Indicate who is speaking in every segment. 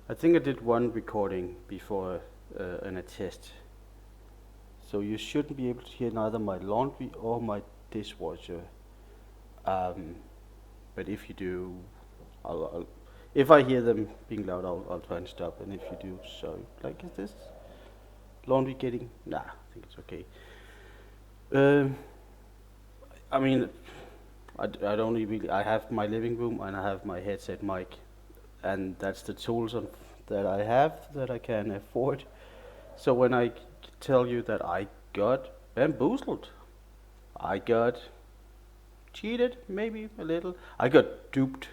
Speaker 1: I think I did one recording before in a test, so you shouldn't be able to hear neither my laundry or my dishwasher. Um, but if you do, if I hear them being loud, I'll try and stop. And if you do, so like, is this laundry getting? Nah, I think it's okay. Um, I mean, I don't really. I have my living room and I have my headset mic, and that's the tools that I have that I can afford. So when I tell you that I got bamboozled, I got cheated, maybe a little. I got duped.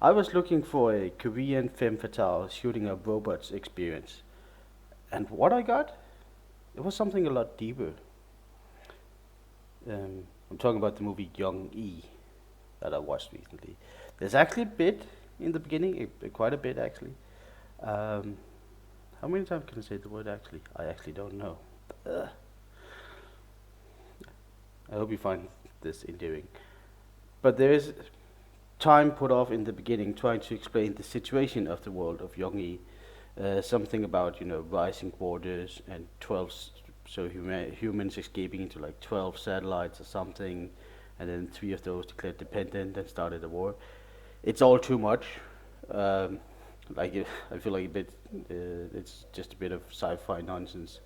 Speaker 1: I was looking for a Korean femme fatale shooting up robots experience, and what I got, it was something a lot deeper. I'm talking about the movie Young E that I watched recently. There's actually a bit in the beginning, quite a bit actually. Um, how many times can I say the word actually? I actually don't know. Ugh. I hope you find this endearing. But there is time put off in the beginning trying to explain the situation of the world of Young-E. Something about rising waters and 12 humans escaping into like 12 satellites or something, and then three of those declared dependent and started a war. It's all too much. Um, I feel like a bit. It's just a bit of sci-fi nonsense.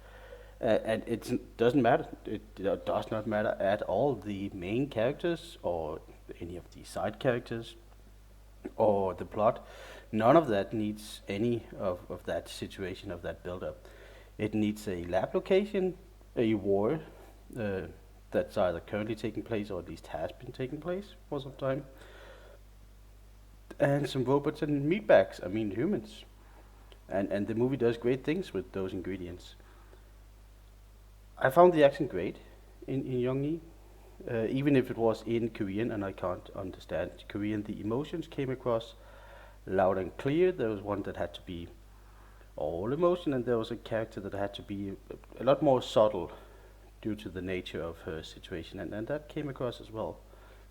Speaker 1: And it doesn't matter. It does not matter at all. The main characters or any of the side characters or the plot, none of that needs any of that situation, of that build-up. It needs a lab location, a war uh, that's either currently taking place or at least has been taking place for some time, and some robots and meatbags. I mean humans. And the movie does great things with those ingredients. I found the accent great in Young-E. Even if it was in Korean and I can't understand Korean, the emotions came across loud and clear. There was one that had to be all emotion, and there was a character that had to be a lot more subtle due to the nature of her situation, and that came across as well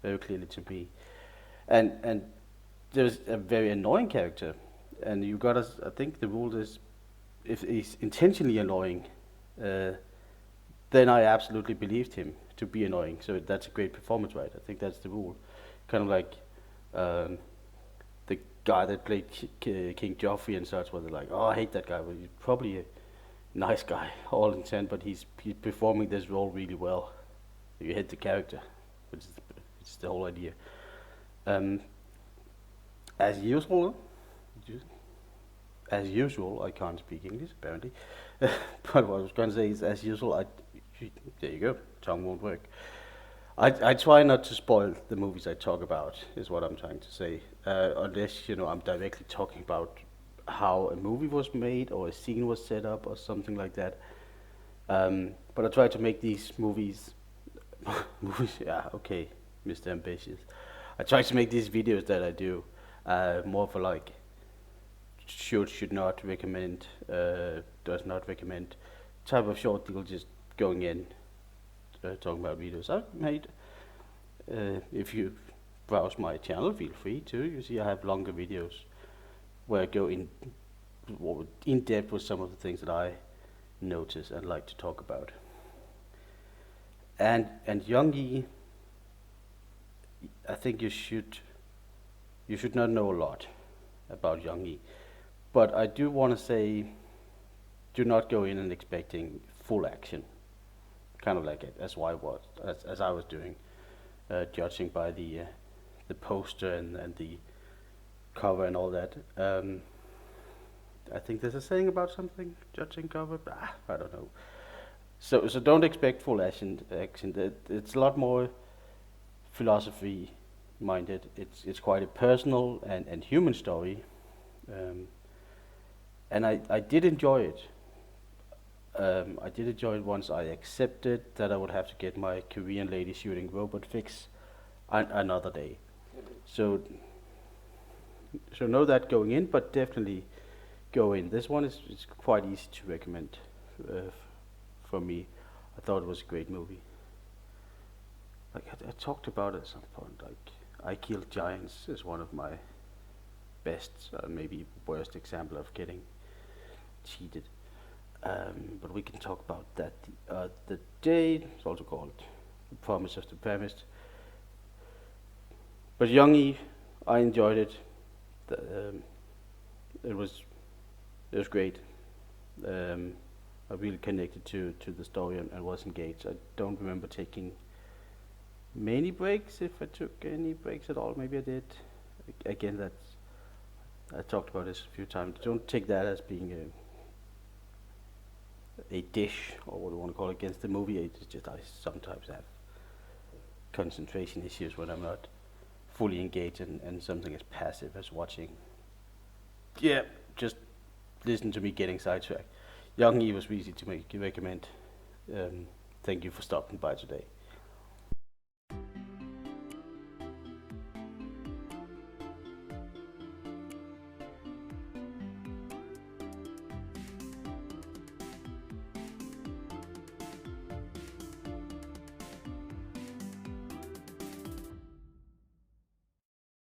Speaker 1: very clearly to me. And there's a very annoying character, and you got to. I think the rule is if he's intentionally annoying, uh, then I absolutely believed him to be annoying. So that's a great performance, right? I think that's the rule. Kind of like um, the guy that played King Joffrey and such, where they're like, "Oh, I hate that guy." Well, he's probably a nice guy, all intent, but he's performing this role really well. You hit the character, which is the whole idea. Um, as usual, as usual, I can't speak English apparently. But what I was going to say is, as usual, there you go, tongue won't work. I try not to spoil the movies I talk about, is what I'm trying to say. Unless I'm directly talking about how a movie was made or a scene was set up or something like that. But I try to make these movies, movies. Yeah, okay, Mr. Ambitious. I try to make these videos that I do more for like should not recommend, does not recommend type of short deal, just going in talking about videos I've made. If you browse my channel, feel free to. You see, I have longer videos where I go in depth with some of the things that I notice and like to talk about. And Young-E, I think you should not know a lot about Young-E, but I do want to say, do not go in and expecting full action, kind of like it, as I was doing, judging by the poster and the cover and all that. I think there's a saying about something judging cover. I don't know. So don't expect full action. It's a lot more philosophy minded. It's quite a personal and human story, um, and I did enjoy it. I did enjoy it once I accepted that I would have to get my Korean lady shooting robot fix another day. So know that going in, but definitely go in. This one is quite easy to recommend for me. I thought it was a great movie. Like I talked about it at some point. Like I Killed Giants is one of my best, maybe worst example of getting cheated. But we can talk about that the other day. It's also called The Promise of the Famished. But Young Eve, I enjoyed it. The, it was great. I really connected to the story and was engaged. I don't remember taking many breaks, if I took any breaks at all. Maybe I did. Again, that's I talked about this a few times. Don't take that as being a dish or what you want to call it against the movie. It's just I sometimes have concentration issues when I'm not fully engaged and something as passive as watching. Yeah, just listen to me getting sidetracked. Young Eve was easy to recommend. Thank you for stopping by today.